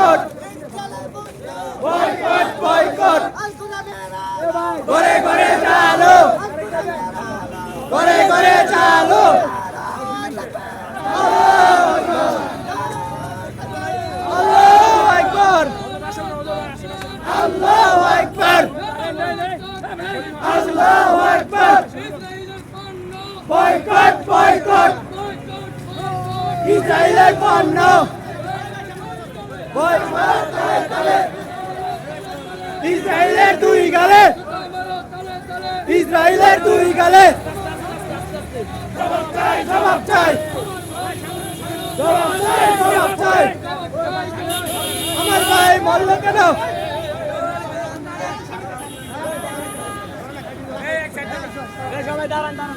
boycott boycott boycott ঘরে ঘরে চালো ঘরে ঘরে চালো আল্লাহু আকবার আল্লাহু আকবার আল্লাহু আকবার বয়কট বয়কট ইসরায়েলের পণ্য বয়কট ইসরায়েলের দুই গালে ইসরায়েলের দুই গালে জবাব চাই জবাব চাই জবাব চাই জবাব চাই আমার ভাই মরল কেন সবাই দাঁড়ান দাঁড়ান